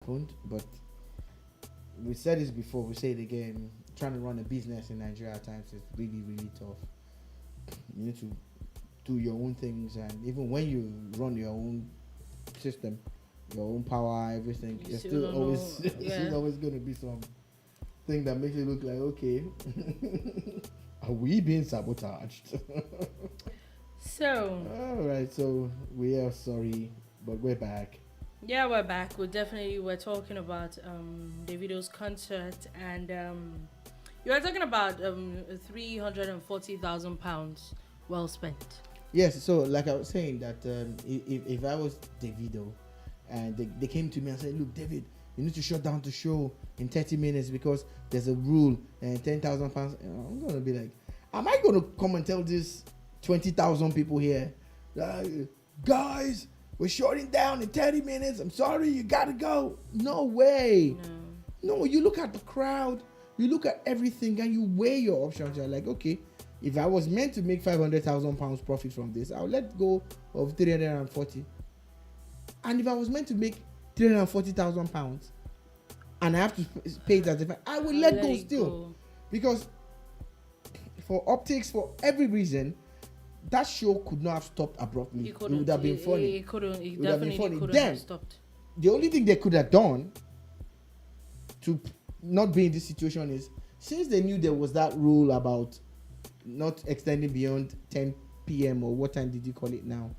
happened, but we said this before, we say it again. Trying to run a business in Nigeria at times is really, really tough. You need to do your own things, and even when you run your own system, your own power, everything, there's still always there's always going to be some thing that makes it look like, okay, are we being sabotaged? So all right, so we are sorry, but we're back. Yeah, we're back. We're talking about Davido's concert, and you were talking about £340,000 well spent. Yes, so like I was saying that if I was Davido and they came to me and said, look, David, you need to shut down the show in 30 minutes because there's a rule and £10,000, I'm going to be like, am I going to come and tell these 20,000 people here, guys, we're shutting down in 30 minutes. I'm sorry, you got to go. No way. No, you look at the crowd, you look at everything, and you weigh your options. You're like, okay, if I was meant to make £500,000 profit from this, I'll let go of 340. And if I was meant to make £340,000 and I have to pay it as a I will let go still. Because for optics, for every reason, that show could not have stopped abruptly. It would have been funny. It definitely couldn't have stopped. The only thing they could have done to not be in this situation is, since they knew there was that rule about not extending beyond 10 p.m. or what time did you call it now,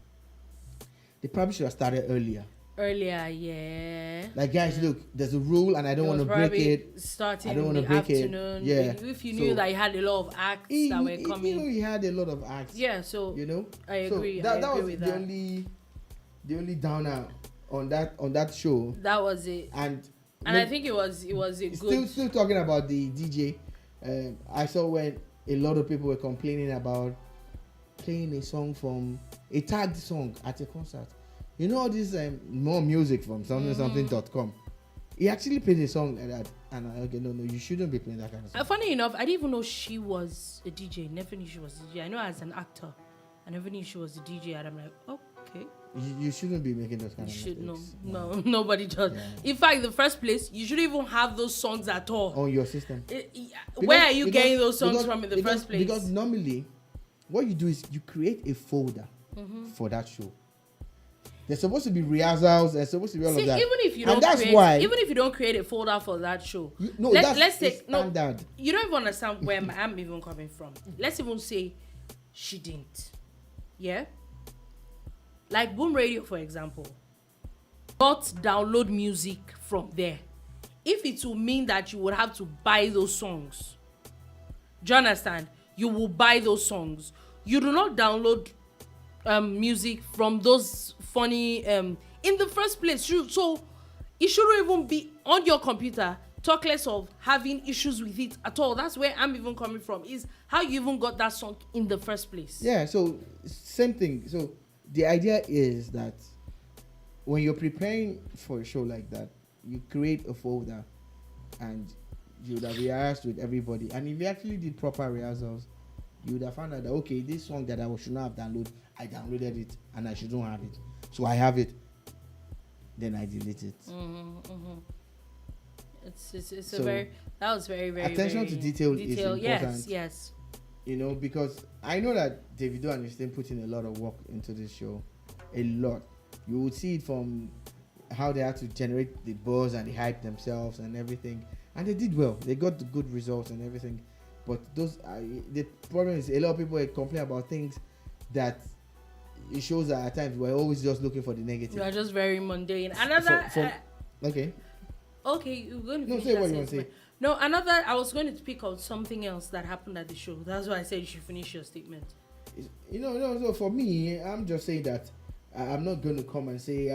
they probably should have started earlier. Yeah. Like, guys, look, there's a rule and I don't want to break it. Starting I don't want to in the break afternoon. it. Yeah. If you knew that you had a lot of acts that were coming. You know, he had a lot of acts. Yeah, so I agree. That agree was with the only downer on that show. That was it. And I think it was a good. Still talking about the DJ. I saw when a lot of people were complaining about playing a song from a tagged song at a concert. You know all this more music from something.com. He actually played a song like that, and I okay, no, you shouldn't be playing that kind of song. Funny enough, I didn't even know she was a DJ. Never knew she was a DJ. I know as an actor, I never knew she was a DJ, and I'm like, okay. You shouldn't be making those kind of mistakes. No, nobody does. Yeah. In fact, in the first place, you shouldn't even have those songs at all on your system. Where are you getting those songs from in the first place? Because normally, what you do is you create a folder for that show. There's supposed to be rehearsals. There's supposed to be all of that. Even if you don't create a folder for that show, let's say standard. You don't even understand where I'm even coming from. Let's even say she didn't. Yeah. Like Boom Radio, for example, not download music from there. If it will mean that you would have to buy those songs, do you understand? You will buy those songs. You do not download music from those funny in the first place. So it shouldn't even be on your computer. Talk less of having issues with it at all. That's where I'm even coming from, is how you even got that song in the first place. Yeah, so same thing. So the idea is that when you're preparing for a show like that, you create a folder and you would have rehearsed with everybody. And if you actually did proper rehearsals, you would have found out that, okay, this song that I should not have downloaded, I downloaded it and I shouldn't have it. So I have it. Then I delete it. It's that was very, very attention very to detail is important. Yes. You know, because I know that Davido and his team put in a lot of work into this show. A lot. You would see it from how they had to generate the buzz and the hype themselves and everything. And they did well. They got the good results and everything. But the problem is a lot of people complain about things that it shows that at times we're always just looking for the negative. You are just very mundane. Okay. Okay, you're going to say what you want to say. No, I was going to pick out something else that happened at the show. That's why I said you should finish your statement. No, for me, I'm just saying that I'm not going to come and say,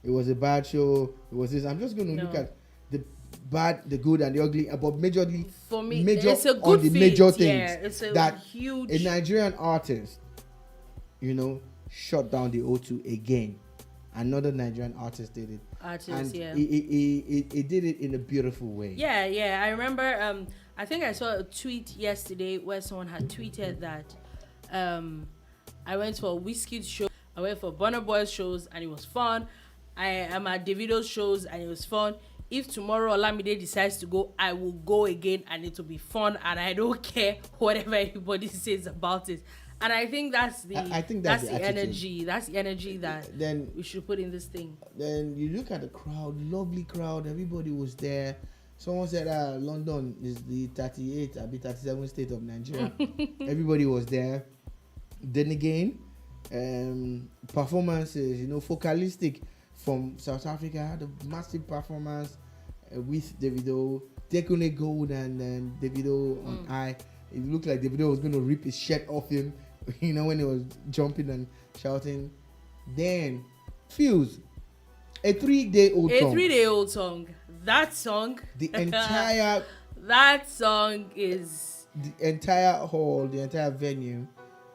it was a bad show, it was this. I'm just going to look at the bad, the good, and the ugly, but majorly for me, it's a good on the major things. Yeah, it's a that huge. A Nigerian artist, shut down the O2 again. Another Nigerian artist did it. He did it in a beautiful way. Yeah. I remember. I think I saw a tweet yesterday where someone had tweeted that I went for a Wizkid show, I went for Burna Boy's shows, and it was fun. I am at Davido's shows and it was fun. If tomorrow Olamide decides to go, I will go again and it will be fun, and I don't care whatever anybody says about it. And I think that's the that's the energy. That's the energy that then we should put in this thing. Then you look at the crowd, lovely crowd, everybody was there. Someone said London is the 37th state of Nigeria. Everybody was there. Then again, performances, Focalistic from South Africa had a massive performance with Davido, Tekune Gold and Davido on eye. It looked like Davido was going to rip his shirt off him, when he was jumping and shouting. Then, Fuse, a 3-day-old song. That song. The entire. That song is. The entire hall, the entire venue,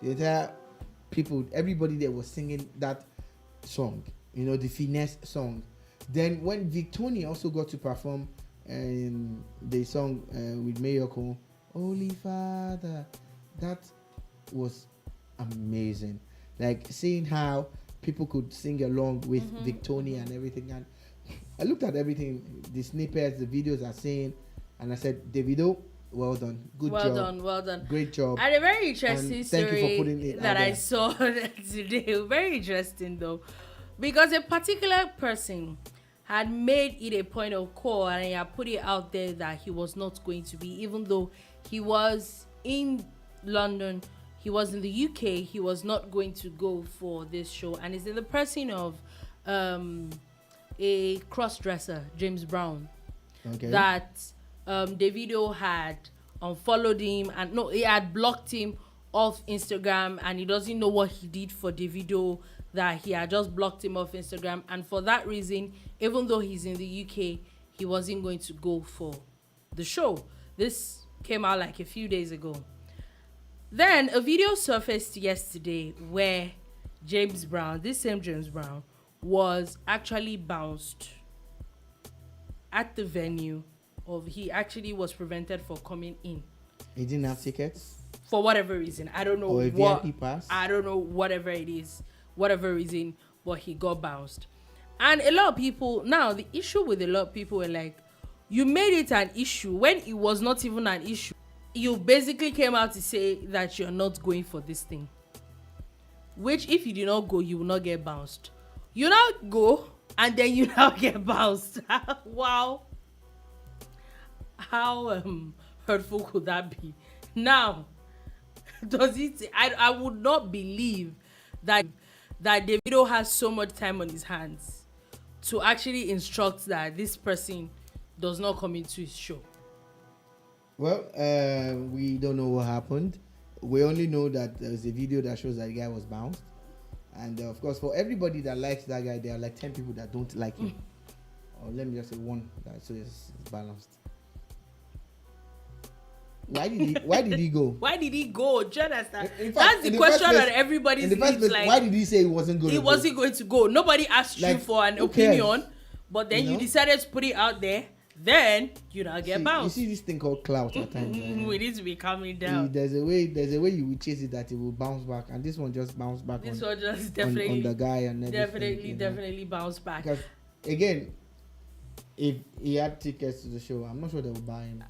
the entire people, everybody there was singing that song. The finesse song. Then when Victoria also got to perform the song with Mayoko, Holy Father, that was amazing. Like seeing how people could sing along with Victoria and everything. And I looked at everything, the snippets, the videos are saying, and I said, Davido, well done. Good job. Well done. Great job. And a very interesting story thank you for putting it that I saw today. Very interesting though. Because a particular person had made it a point of call and he had put it out there that he was not going to be, even though he was in London, he was in the UK, he was not going to go for this show. And it's in the person of a cross-dresser, James Brown, that Davido had unfollowed him, and no, he had blocked him off Instagram, and he doesn't know what he did for Davido, that he had just blocked him off Instagram, and for that reason, even though he's in the UK, he wasn't going to go for the show. This came out like a few days ago. Then a video surfaced yesterday where James Brown, this same James Brown, was actually bounced at the venue he actually was prevented from coming in. He didn't have tickets? For whatever reason. I don't know or what. VIP pass? I don't know, whatever it is. Whatever reason, but he got bounced. And a lot of people, now the issue with a lot of people were like, you made it an issue when it was not even an issue. You basically came out to say that you're not going for this thing. Which if you do not go, you will not get bounced. You now go and then you now get bounced. Wow. How hurtful could that be? Now, does it? I would not believe that Davido has so much time on his hands to actually instruct that this person does not come into his show. Well, we don't know what happened. We only know that there's a video that shows that the guy was bounced. And of course, for everybody that likes that guy, there are like 10 people that don't like him. Or let me just say one, so it's balanced. Why did he go? Why did he go? Do you understand? That's the question that everybody's like. Why did he say he wasn't going to go? He wasn't going to go. Nobody asked you for an opinion, but then you decided to put it out there. Then you now get bounced. You see this thing called clout at times. We need to be calming down. There's a way you will chase it that it will bounce back, and this one just bounced back. This one just definitely on the guy and everything. Definitely bounced back. Because again, if he had tickets to the show, I'm not sure they would buy him.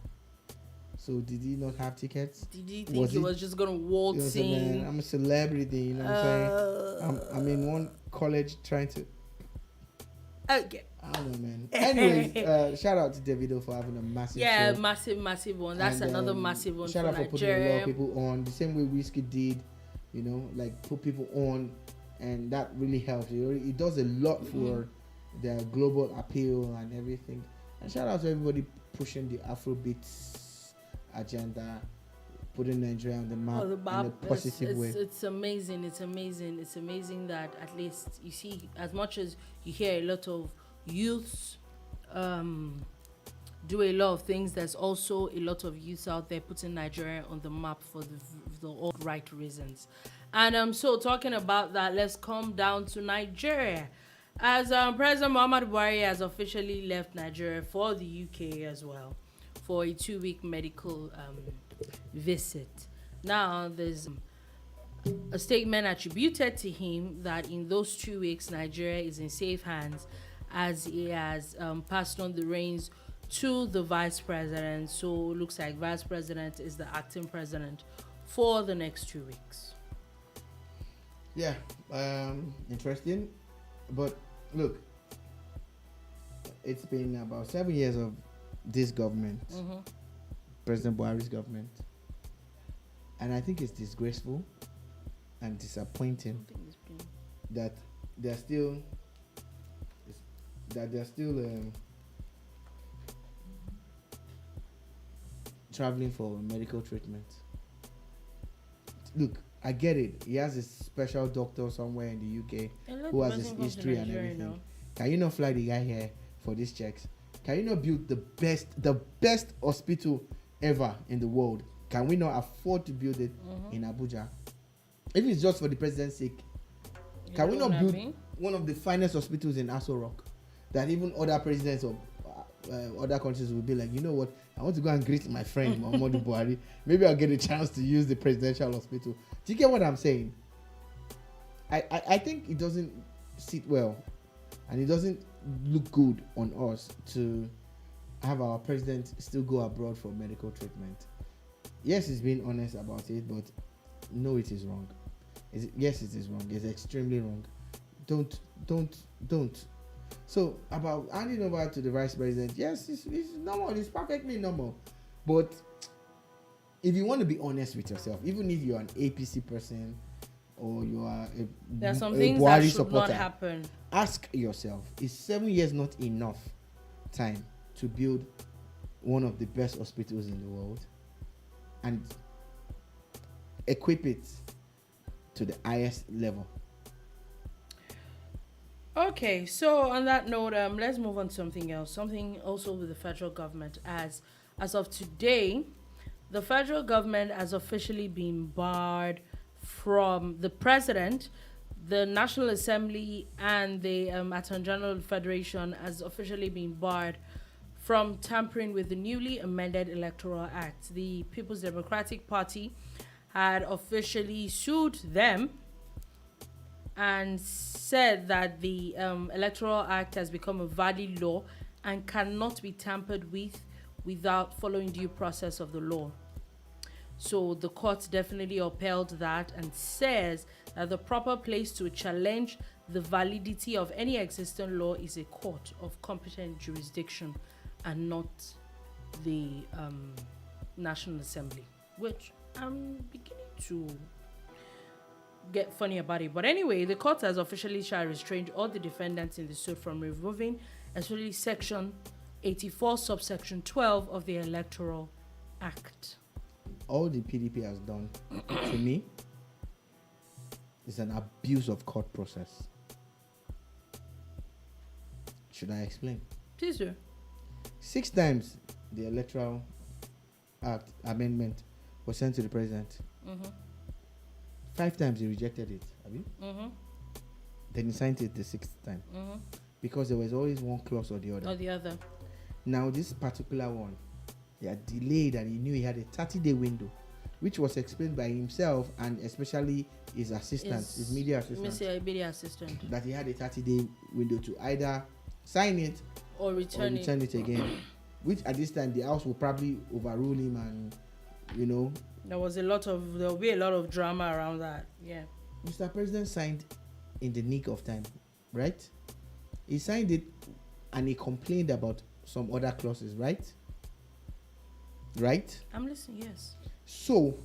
So did he not have tickets? Did he think he was just gonna waltz in? I'm a celebrity, you know what I'm saying? I'm in one college trying to. Okay. I don't know, man. Anyways, shout out to Davido for having a massive show. massive one. That's another massive one. Shout out for putting a lot of people on the same way Whiskey did, like put people on, and that really helps. It does a lot for their global appeal and everything. And shout out to everybody pushing the Afrobeats agenda, putting Nigeria on the map in a positive way. It's amazing. It's amazing that at least you see, as much as you hear a lot of youths do a lot of things, there's also a lot of youths out there putting Nigeria on the map for the all right reasons. And so talking about that, let's come down to Nigeria. As President Muhammadu Buhari has officially left Nigeria for the UK as well, for a 2-week medical visit. Now, there's a statement attributed to him that in those 2 weeks, Nigeria is in safe hands as he has passed on the reins to the vice president. So it looks like vice president is the acting president for the next 2 weeks. Yeah, interesting. But look, it's been about 7 years of this government, President Buhari's government, and I think it's disgraceful and disappointing that they're still traveling for medical treatment. Look, I get it. He has a special doctor somewhere in the UK who has his history and everything. Can you not fly the guy here for these checks? Can you not build the best hospital ever in the world? Can we not afford to build it in Abuja? If it's just for the president's sake, can we not build one of the finest hospitals in Aso Rock that even other presidents of other countries will be like, you know what, I want to go and greet my friend Muhammadu Buhari. Maybe I'll get a chance to use the presidential hospital. Do you get what I'm saying? I think it doesn't sit well and it doesn't look good on us to have our president still go abroad for medical treatment. Yes, he's being honest about it, but no, it is wrong. Yes, it is wrong. It's extremely wrong. Don't. So about handing over to the vice president, yes, it's normal. It's perfectly normal. But if you want to be honest with yourself, even if you're an APC person or you are there are some things that should supporter, not happen. Ask yourself: is 7 years not enough time to build one of the best hospitals in the world and equip it to the highest level? Okay, so on that note, let's move on to something else. Something also with the federal government. As of today, the federal government has officially been barred from the president, the National Assembly, and the Attorney General Federation has officially been barred from tampering with the newly amended Electoral Act. The People's Democratic Party had officially sued them and said that the Electoral Act has become a valid law and cannot be tampered with without following due process of the law. So the court definitely upheld that and says that the proper place to challenge the validity of any existing law is a court of competent jurisdiction and not the National Assembly, which I'm beginning to get funny about it. But anyway, the court has officially restrained all the defendants in the suit from removing especially section 84 subsection 12 of the Electoral Act. All the PDP has done to me is an abuse of court process. Should I explain? Please do. 6 times the Electoral Act amendment was sent to the president. 5 times he rejected it. Then he signed it the 6th time. Because there was always one clause or the other. Now this particular one, he had delayed and he knew he had a 30-day window, which was explained by himself and especially his assistant, his media assistant. That he had a 30-day window to either sign it or return it again. Which at this time the House will probably overrule him, and there will be a lot of drama around that. Yeah. Mr. President signed in the nick of time, right? He signed it and he complained about some other clauses, right? Right? I'm listening, yes. So,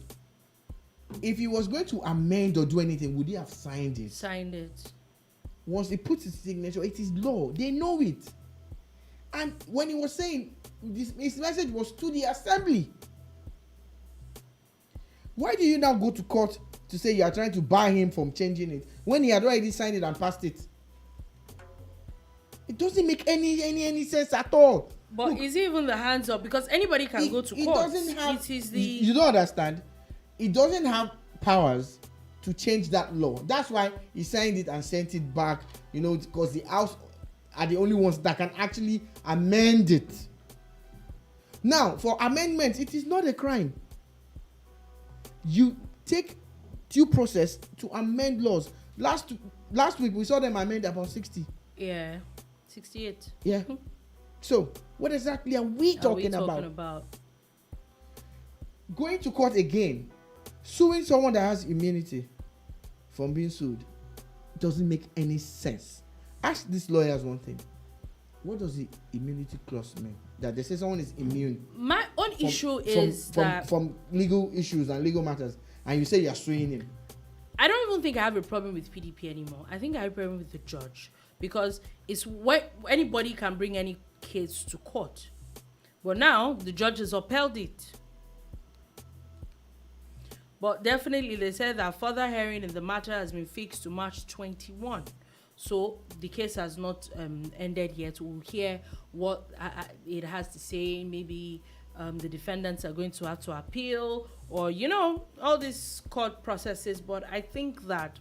if he was going to amend or do anything, would he have signed it? Signed it. Once he puts his signature, it is law. They know it. And when he was saying this, his message was to the assembly. Why do you now go to court to say you are trying to bar him from changing it when he had already signed it and passed it? It doesn't make any sense at all. But look, is it even the hands up? Because anybody can go to court. Doesn't have, you don't understand. It doesn't have powers to change that law. That's why he signed it and sent it back, because the House are the only ones that can actually amend it. Now, for amendments, it is not a crime. You take due process to amend laws. Last week, we saw them amend about 60. Yeah. 68. Yeah. So, what exactly are we talking about? Going to court again, suing someone that has immunity from being sued doesn't make any sense. Ask these lawyers one thing. What does the immunity clause mean? That they say someone is immune. My own issue is from legal issues and legal matters, and you say you're suing him. I don't even think I have a problem with PDP anymore. I think I have a problem with the judge, because it's what anybody can bring any case to court. But now the judge has upheld it. But definitely they said that further hearing in the matter has been fixed to March 21. So the case has not ended yet. We'll hear what it has to say. Maybe the defendants are going to have to appeal, or, you know, all these court processes. But I think that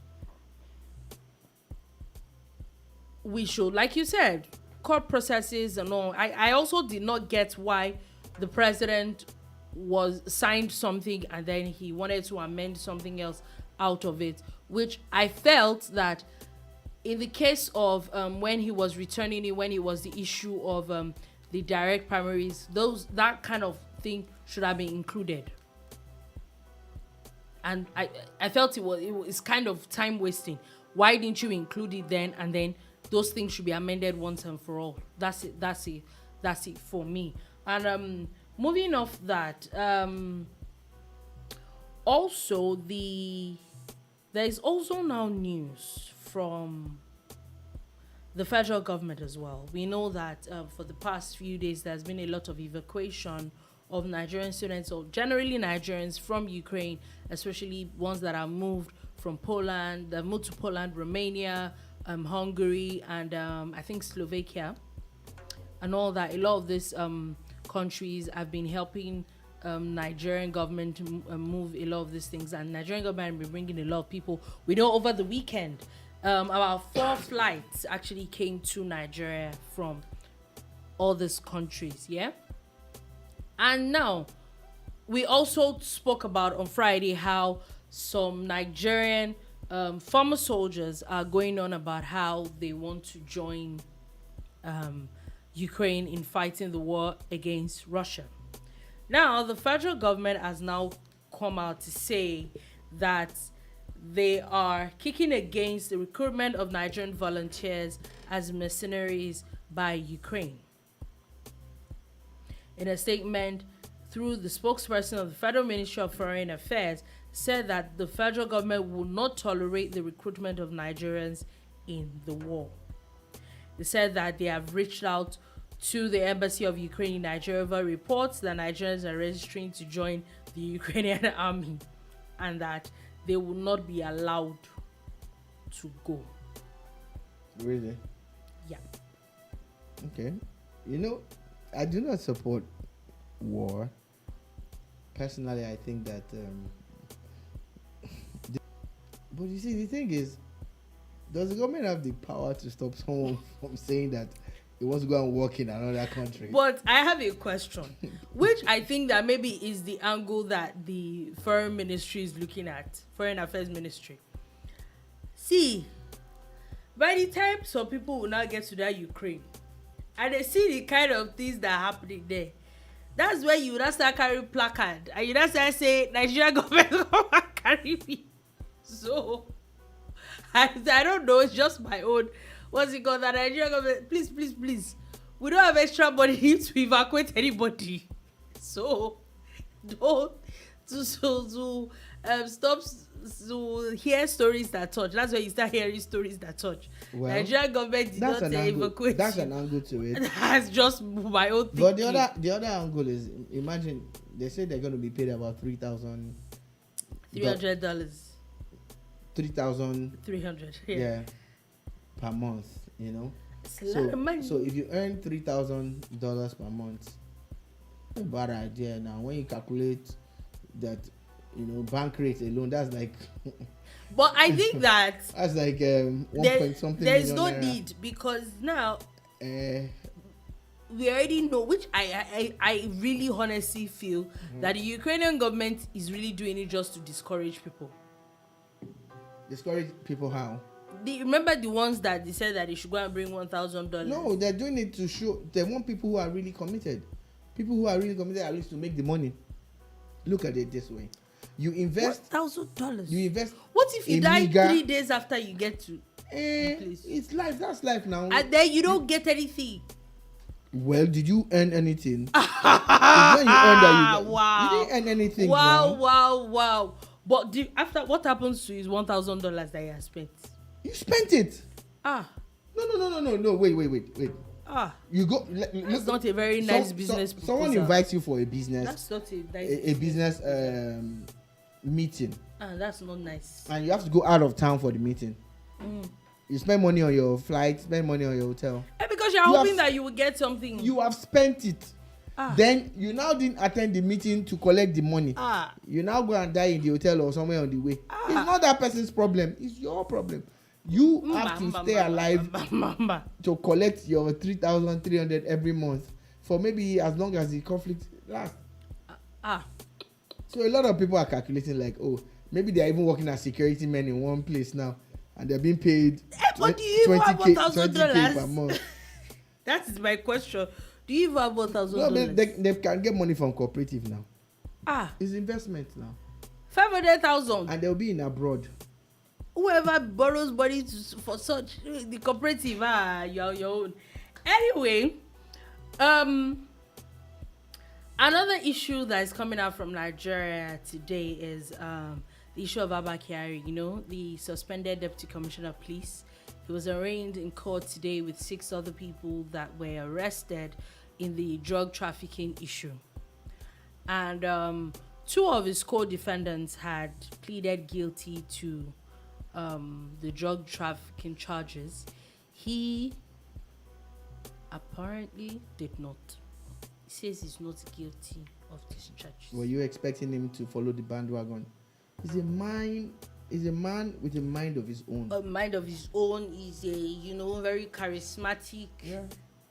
we should, like you said, court processes and all. I also did not get why the president was signed something and then he wanted to amend something else out of it, which I felt that in the case of when he was returning it, when it was the issue of the direct primaries, that kind of thing should have been included. And I felt it was kind of time wasting. Why didn't you include it then? And then those things should be amended once and for all. That's it for me. And moving off that, also there is also now news from the federal government as well. We know that for the past few days there's been a lot of evacuation of Nigerian students, or generally Nigerians from Ukraine, especially ones that are moved from Poland, that moved to Poland, Romania, Hungary, and I think Slovakia, and all that. A lot of these countries have been helping Nigerian government to move a lot of these things, and Nigerian government have been bringing a lot of people. We know over the weekend about 4 flights actually came to Nigeria from all these countries, yeah. And now we also spoke about on Friday how some Nigerian former soldiers are going on about how they want to join Ukraine in fighting the war against Russia. Now, the federal government has now come out to say that they are kicking against the recruitment of Nigerian volunteers as mercenaries by Ukraine. In a statement through the spokesperson of the Federal Ministry of Foreign Affairs, said that the federal government will not tolerate the recruitment of Nigerians in the war. They said that they have reached out to the Embassy of Ukraine in Nigeria over reports that Nigerians are registering to join the Ukrainian army, and that they will not be allowed to go. Really? Yeah. Okay. You know, I do not support war. Personally, I think that but you see, the thing is, does the government have the power to stop someone from saying that he wants to go and work in another country? But I have a question, which I think that maybe is the angle that the foreign ministry is looking at, foreign affairs ministry. See, by the time some people will now get to that Ukraine, and they see the kind of things that are happening there, that's where you now start carrying placard, and you now start saying, Nigerian government, come and carry me. So, I don't know, it's just my own, what's it called, that Nigerian government, please, we don't have extra money to evacuate anybody. So, don't, stop to hear stories that touch. That's where you start hearing stories that touch. Well, Nigerian government did not evacuate. That's an angle to it. That's just my own thinking. But the other angle is, imagine they say they're going to be paid about $3,000. $300. Yeah, per month. You know. It's a lot of money. So if you earn $3,000 per month, a bad idea. Now when you calculate that, you know, bank rate alone, that's like. But I think that that's like 1 point something. There is no need, because now we already know, which I really honestly feel that the Ukrainian government is really doing it just to discourage people. Discourage people how? remember the ones that they said that they should go and bring $1,000? No, they're doing it to show. They want people who are really committed. People who are really committed at least to make the money. Look at it this way. You invest $1,000. You invest. What if you die 3 days after you get to the place? It's life. That's life now. And then you don't get anything. Well, did you earn anything? It's when you earn that wow. You didn't earn anything. Wow. But after what happens to his $1,000 that he has spent? You spent it. No. Wait. You go. That's not a very nice business proposal. Someone invites you for a business. That's not a business meeting. That's not nice. And you have to go out of town for the meeting. You spend money on your flight, spend money on your hotel. Because you're hoping that you will get something. You have spent it. Then you now didn't attend the meeting to collect the money. You now go and die in the hotel or somewhere on the way. It's not that person's problem. It's your problem. You have to stay alive to collect your 3,300 every month for maybe as long as the conflict lasts. So a lot of people are calculating like, oh, maybe they are even working as security men in one place now, and they're being paid 20K per month. That is my question. Do you even have $1,000? No, they can get money from cooperative now. It's investment now. 500,000. And they'll be in abroad. Whoever borrows money for such the cooperative, you're your own. Anyway, another issue that is coming out from Nigeria today is the issue of Abba Kyari, the suspended deputy commissioner of police. He was arraigned in court today with 6 other people that were arrested in the drug trafficking issue. And 2 of his co-defendants had pleaded guilty to the drug trafficking charges. He apparently did not. He says he's not guilty of these charges. Were you expecting him to follow the bandwagon? He's a man with a mind of his own. A mind of his own. He's a very charismatic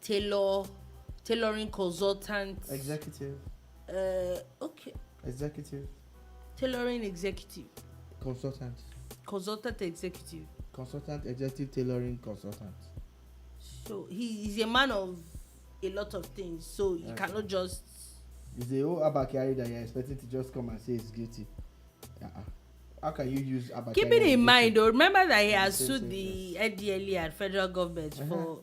tailoring consultant. Executive. Okay. Executive. Tailoring executive. Consultant executive. Consultant, executive, tailoring consultant. So he's a man of a lot of things. So you cannot just. It's the whole Abba Kyari that you're expecting to just come and say he's guilty. How can you use Abba Kyari? Keeping in mind, though, remember that he has sued the NDLE and federal government for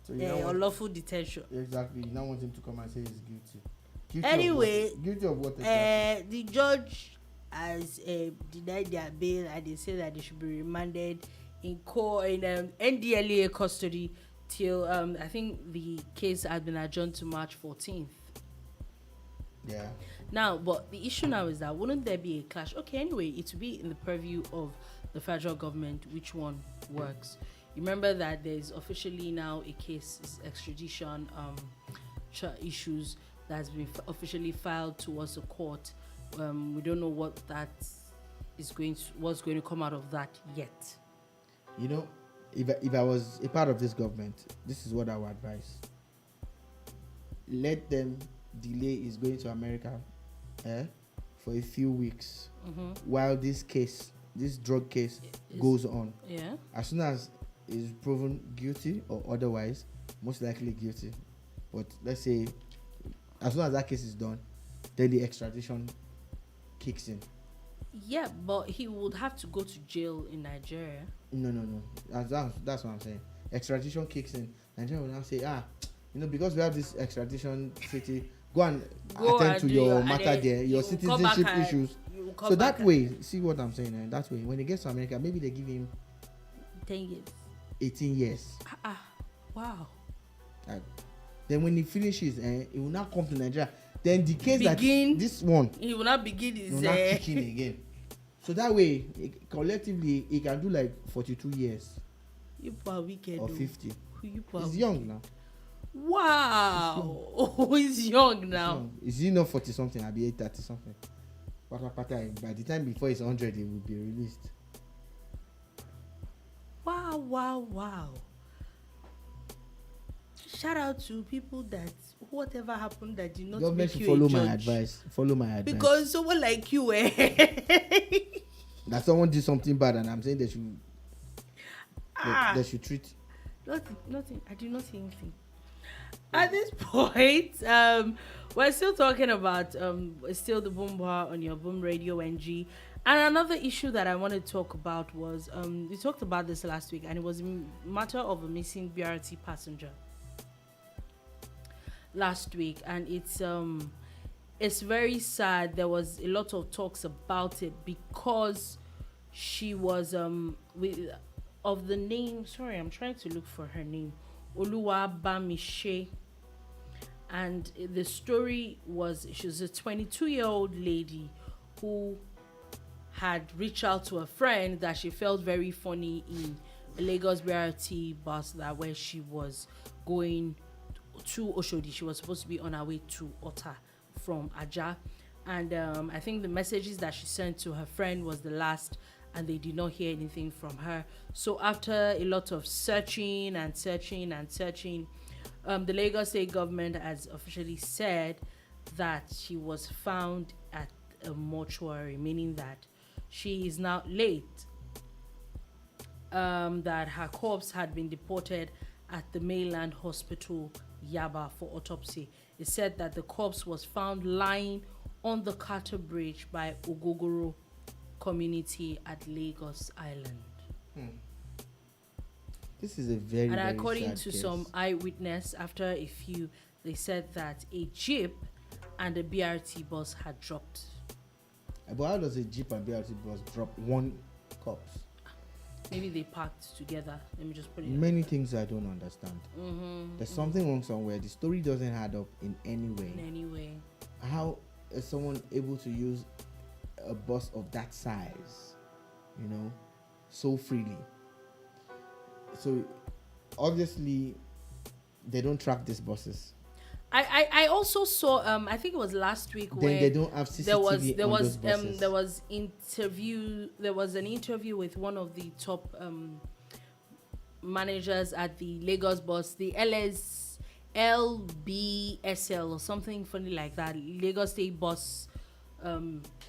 unlawful detention. Exactly. You now want him to come and say he's guilty. Guilty of what? The judge has denied their bail, and they say that they should be remanded in NDLEA custody till I think the case has been adjourned to March 14th. Yeah. Now, but the issue now is that wouldn't there be a clash? Okay, anyway, it will be in the purview of the federal government which one works. You remember that there's officially now a case, extradition issues that's been officially filed towards the court. We don't know what that is what's going to come out of that yet. If I was a part of this government, this is what I would advise. Let them delay his going to America for a few weeks while this drug case goes on. Yeah. As soon as he's proven guilty or otherwise, most likely guilty. But let's say as soon as that case is done, then the extradition kicks in. Yeah, but he would have to go to jail in Nigeria. No. That's what I'm saying. Extradition kicks in. Nigeria will now say, because we have this extradition treaty, go and attend to your matter there, your citizenship issues. So that way, see what I'm saying? That way, when he gets to America, maybe they give him 10 years. 18 years. Wow. Then when he finishes, he will now come to Nigeria. Then the case this one, he will not begin his. He will not kick in again. So that way, collectively, he can do like 42 years. You poor wicked. Or 50. He's young now. Wow. He's young now. Is he not 40 something? I'll be 30 something. By the time before he's 100, he will be released. Wow. Shout out to people that whatever happened that did not government make you follow a my judge. advice. Follow my advice. Because someone like you, that someone did something bad, and I'm saying they should They should treat. Nothing. I do not see anything. At this point, we're still talking about still the Boom Bar on your Boom Radio NG. And another issue that I wanted to talk about was we talked about this last week, and it was a matter of a missing BRT passenger last week, and it's very sad. There was a lot of talks about it because she was of the name. Sorry, I'm trying to look for her name. Oluwabamishe. And the story was she was a 22-year-old lady who had reached out to a friend that she felt very funny in a Lagos BRT bus that where she was going to Oshodi. She was supposed to be on her way to Ota from Aja. And I think the messages that she sent to her friend was the last, and they did not hear anything from her. So after a lot of searching, the Lagos state government has officially said that she was found at a mortuary, meaning that she is now late. That her corpse had been deported at the mainland hospital Yaba for autopsy. It said that the corpse was found lying on the Carter Bridge by Ogogoro community at Lagos Island. This is a very, and very according sad to case. some eyewitness, after a few, they said that a jeep and a BRT bus had dropped. But how does a jeep and BRT bus drop one corpse? Maybe they parked together. Let me just put it. Many things I don't understand. There's something wrong somewhere. The story doesn't add up in any way. In any way. How is someone able to use a bus of that size, so freely? So obviously they don't track these buses. I also saw I think it was last week then where they don't have CCTV there was there was an interview with one of the top managers at the Lagos bus, the LBSL or something funny like that, Lagos State Bus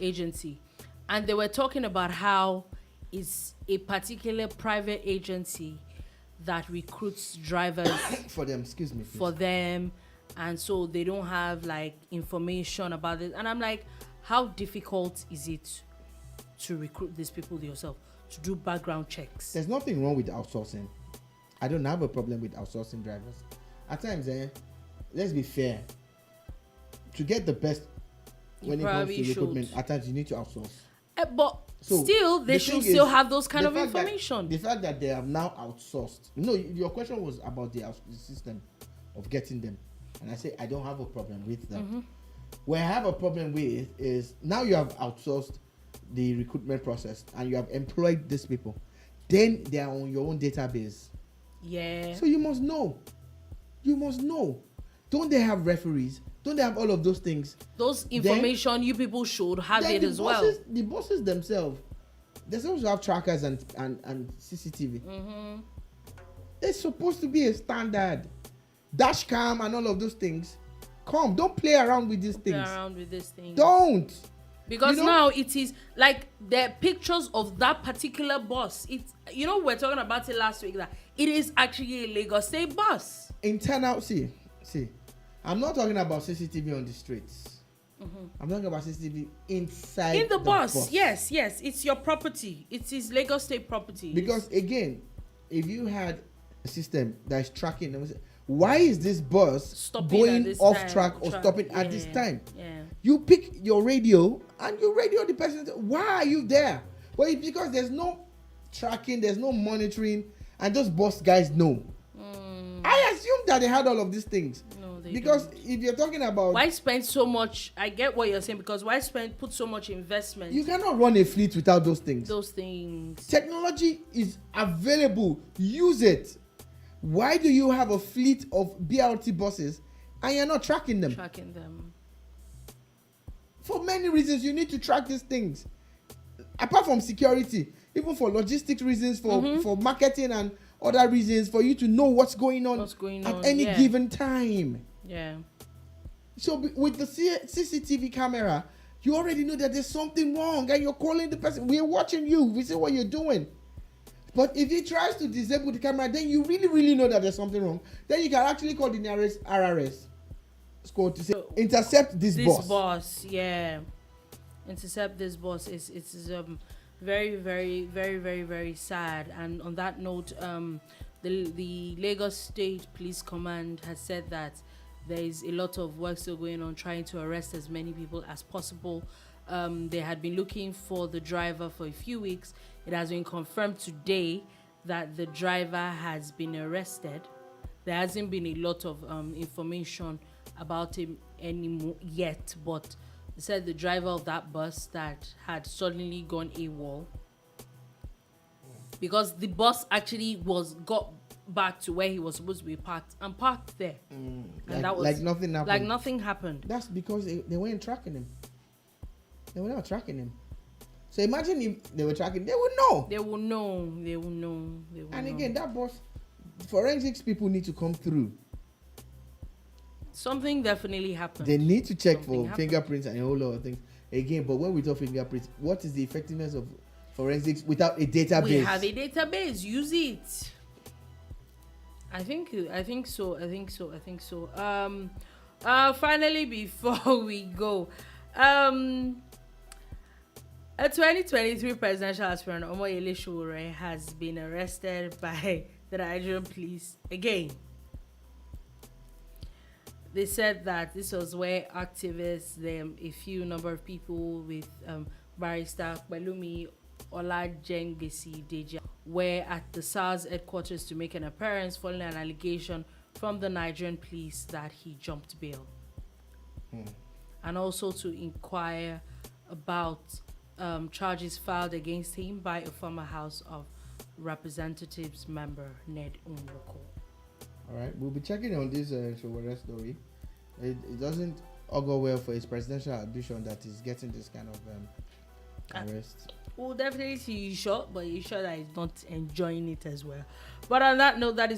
Agency, and they were talking about how it's a particular private agency that recruits drivers for them. Excuse me. Please. For them, and so they don't have like information about it. And I'm like, how difficult is it to recruit these people yourself, to do background checks? There's nothing wrong with outsourcing. I don't have a problem with outsourcing drivers. At times, let's be fair. To get the best when it comes to recruitment, at times you need to outsource. But so still, they should still have those kind of information. The fact that they have now outsourced. No, your question was about the system of getting them. And I say, I don't have a problem with that. What I have a problem with is now you have outsourced the recruitment process and you have employed these people. Then they are on your own database. Yeah. So you must know. Don't they have referees? Don't they have all of those things? Those information then, you people should have it as well. The bosses themselves, they're supposed to have trackers and CCTV. It's supposed to be a standard. Dash cam and all of those things. Come, don't play around with these things. Don't. Because now it is like the pictures of that particular bus. It's we're talking about it last week that it is actually a Lagos State bus. Internal, see. I'm not talking about CCTV on the streets. I'm talking about CCTV inside in the bus. Yes, it's your property. It is Lagos State property. Because again, if you had a system that is tracking, why is this bus going off track or stopping at this time? Yeah. You pick your radio and you radio the person. Why are you there? Well, it's because there's no tracking, there's no monitoring, and those bus guys know. I assume that they had all of these things. No, they because don't. If you're talking about why spend so much, I get what you're saying, because why put so much investment? You cannot run a fleet without those things. Technology is available. Use it. Why do you have a fleet of BRT buses and you're not tracking them? For many reasons, you need to track these things. Apart from security, even for logistic reasons, for marketing and other reasons, for you to know what's going on at any given time. Yeah. So with the CCTV camera, you already know that there's something wrong and you're calling the person. We're watching you. We see what you're doing. But if he tries to disable the camera, then you really, really know that there's something wrong. Then you can actually call the nearest RRS squad to say, intercept this boss. This boss, yeah. Intercept this boss. It's very, very, very, very, very sad. And on that note, the Lagos State Police Command has said that there is a lot of work still going on trying to arrest as many people as possible. They had been looking for the driver for a few weeks. It has been confirmed today that the driver has been arrested. There hasn't been a lot of information about him anymore yet, but they said the driver of that bus that had suddenly gone AWOL, because the bus actually got back to where he was supposed to be parked there, and that was like nothing happened. Like nothing happened. That's because they weren't tracking him. They were not tracking him. So imagine if they were tracking, they would know. They will know. And again, that bus, forensics people need to come through. Something definitely happened. They need to check for fingerprints and a whole lot of things. Again, but when we talk fingerprints, what is the effectiveness of forensics without a database? We have a database. Use it. I think so. Finally, before we go, a 2023 presidential aspirant, Sowore, has been arrested by the Nigerian police again. They said that this was where activists, a few number of people with Barrister Pelumi Olajengesi Deja, were at the SARS headquarters to make an appearance following an allegation from the Nigerian police that he jumped bail. And also to inquire about charges filed against him by a former House of Representatives member, Ned Nwoko. All right, we'll be checking on this Sowore story. It doesn't augur well for his presidential ambition that is getting this kind of arrest. We'll definitely see you shot, but you sure that he's not enjoying it as well. But on that note, that is